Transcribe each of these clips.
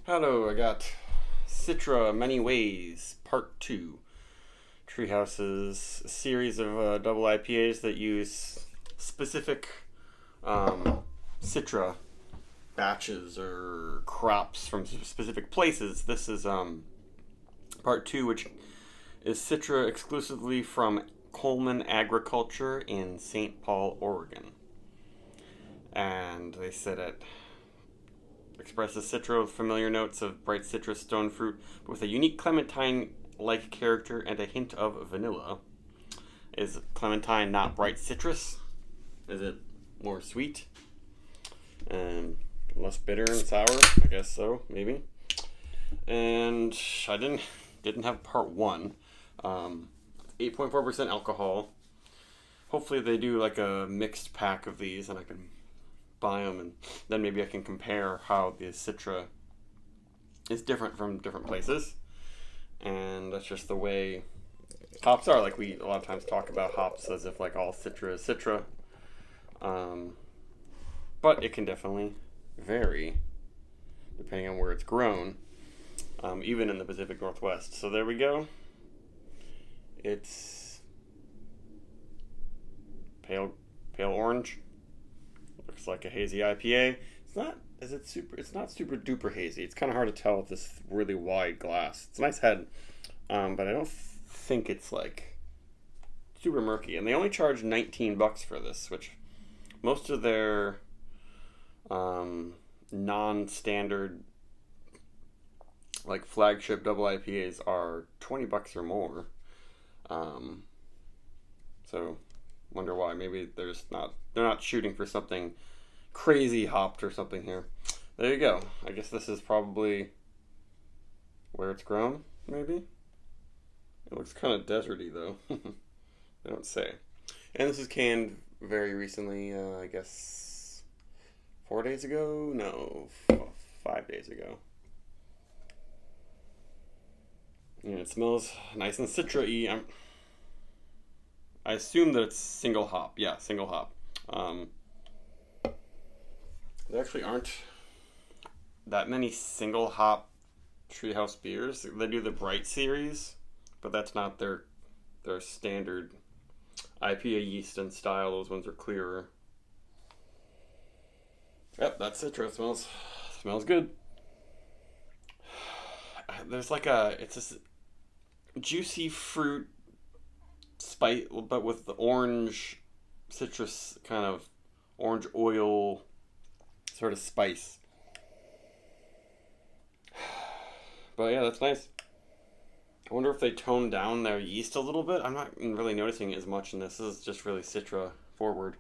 Hello, I got Citra Many Ways, Part 2. Treehouse's series of double IPAs that use specific Citra batches or crops from specific places. This is Part 2, which is Citra exclusively from Coleman Agriculture in St. Paul, Oregon. And they said it expresses Citra with familiar notes of bright citrus stone fruit, but with a unique clementine-like character and a hint of vanilla. Is clementine not bright citrus? Is it more sweet and less bitter and sour? I guess so, maybe. And I didn't have part 1. 8.4% alcohol. Hopefully they do like a mixed pack of these, and I can buy them, and then maybe I can compare how the Citra is different from different places. And that's just the way hops are. Like, we a lot of times talk about hops as if like all Citra is Citra, but it can definitely vary depending on where it's grown, even in the Pacific Northwest. So there we go. It's pale orange. Looks like a hazy IPA. It's not super duper hazy. It's kind of hard to tell with this really wide glass. It's a nice head, but I don't think it's like super murky. And they only charge $19 for this, which most of their non-standard like flagship double IPAs are $20 or more. So wonder why. Maybe they're not shooting for something crazy hopped or something here. There you go. I guess this is probably where it's grown, maybe. It looks kind of deserty though. They don't say. And this is canned very recently, I guess 4 days ago? No, 5 days ago. And it smells nice and citra-y. I assume that it's single hop. Yeah, single hop. There actually aren't that many single hop Treehouse beers. They do the Bright series, but that's not their standard IPA yeast and style. Those ones are clearer. Yep, that's Citra. Smells good. There's like it's this juicy fruit spice, but with the orange citrus kind of orange oil sort of spice. But yeah, that's nice. I wonder if they toned down their yeast a little bit. I'm not really noticing it as much in this. This is just really Citra forward.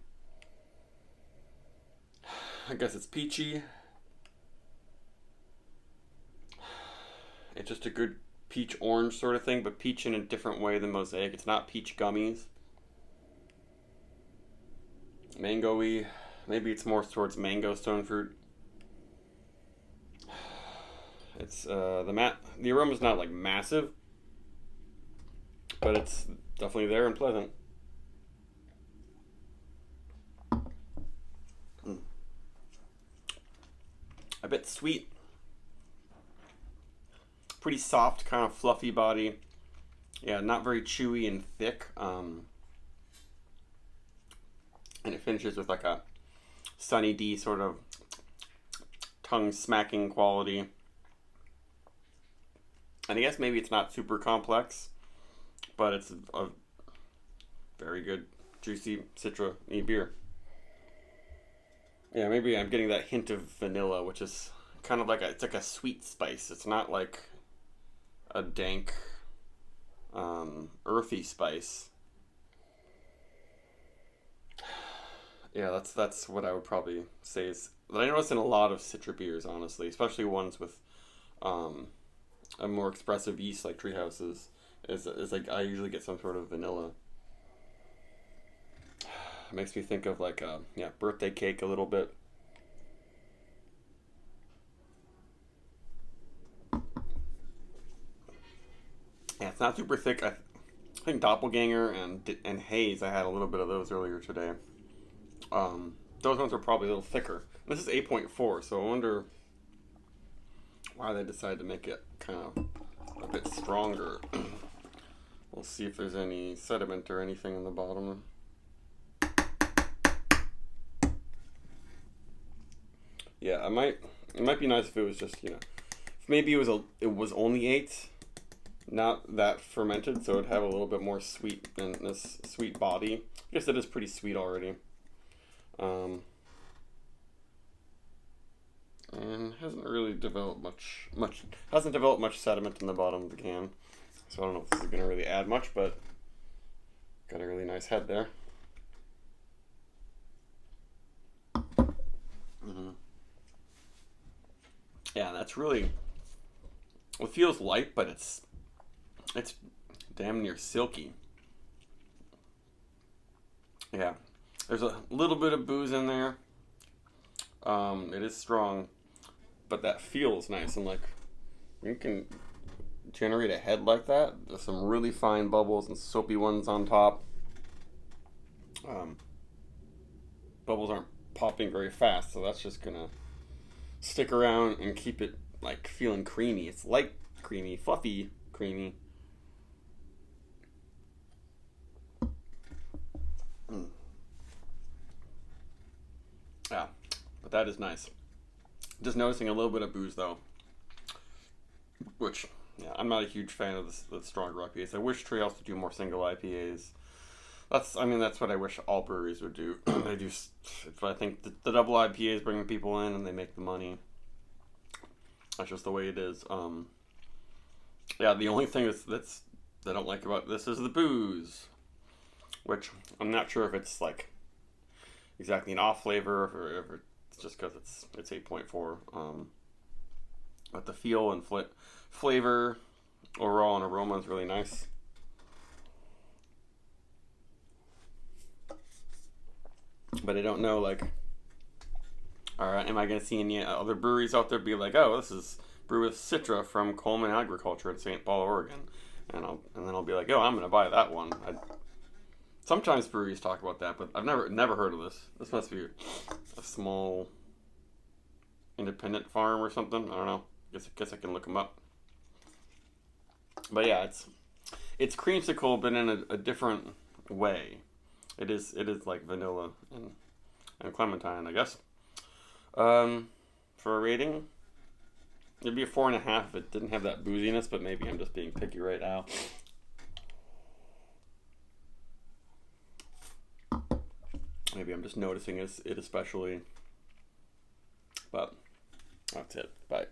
I guess it's peachy. It's just a good peach orange sort of thing, but peach in a different way than Mosaic. It's not peach gummies. Mango-y. Maybe it's more towards mango stone fruit. It's the aroma's not like massive, but it's definitely there and pleasant. A bit sweet. Pretty soft, kind of fluffy body. Yeah, not very chewy and thick. And it finishes with like a Sunny D sort of tongue smacking quality. And I guess maybe it's not super complex, but it's a very good, juicy Citra-y beer. Yeah, maybe I'm getting that hint of vanilla, which is kind of like it's like a sweet spice. It's not like a dank, earthy spice. Yeah, that's what I would probably say is that I notice in a lot of Citra beers, honestly, especially ones with a more expressive yeast like Treehouse's, is like I usually get some sort of vanilla. It makes me think of like birthday cake a little bit. Yeah, it's not super thick. I think Doppelganger and Haze, I had a little bit of those earlier today. Those ones are probably a little thicker. This is 8.4, so I wonder why they decided to make it kind of a bit stronger. We'll see if there's any sediment or anything in the bottom. Yeah, it might be nice if it was just, if maybe it was only 8, not that fermented, so it'd have a little bit more sweetness, sweet body. I guess it is pretty sweet already. And hasn't really developed hasn't developed much sediment in the bottom of the can. So I don't know if this is going to really add much, but got a really nice head there. Yeah, that's really, it feels light, but it's damn near silky. Yeah, there's a little bit of booze in there. It is strong, but that feels nice, and like you can generate a head like that. There's some really fine bubbles and soapy ones on top. Bubbles aren't popping very fast, so that's just gonna stick around and keep it like feeling creamy. It's light creamy, fluffy creamy. Yeah, but that is nice. Just noticing a little bit of booze though, which, yeah, I'm not a huge fan of the stronger IPAs. I wish Treehouse would do more single IPAs. That's what I wish all breweries would do. They do, but I think the double IPAs bring people in and they make the money. That's just the way it is. Yeah, the only thing that I don't like about this is the booze, which I'm not sure if it's like exactly an off flavor or if it's just because it's 8.4. But the feel and flavor overall and aroma is really nice. But I don't know, like, alright, am I going to see any other breweries out there be like, oh, this is brewed with Citra from Coleman Agriculture in St. Paul, Oregon. And then I'll be like, oh, I'm going to buy that one. Sometimes breweries talk about that, but I've never heard of this. This must be a small independent farm or something. I don't know. Guess I can look them up. But yeah, it's creamsicle, but in a different way. It is like vanilla and clementine, I guess. For a rating, it'd be a 4.5 if it didn't have that booziness, but maybe I'm just being picky right now. Maybe I'm just noticing it especially. But that's it. Bye.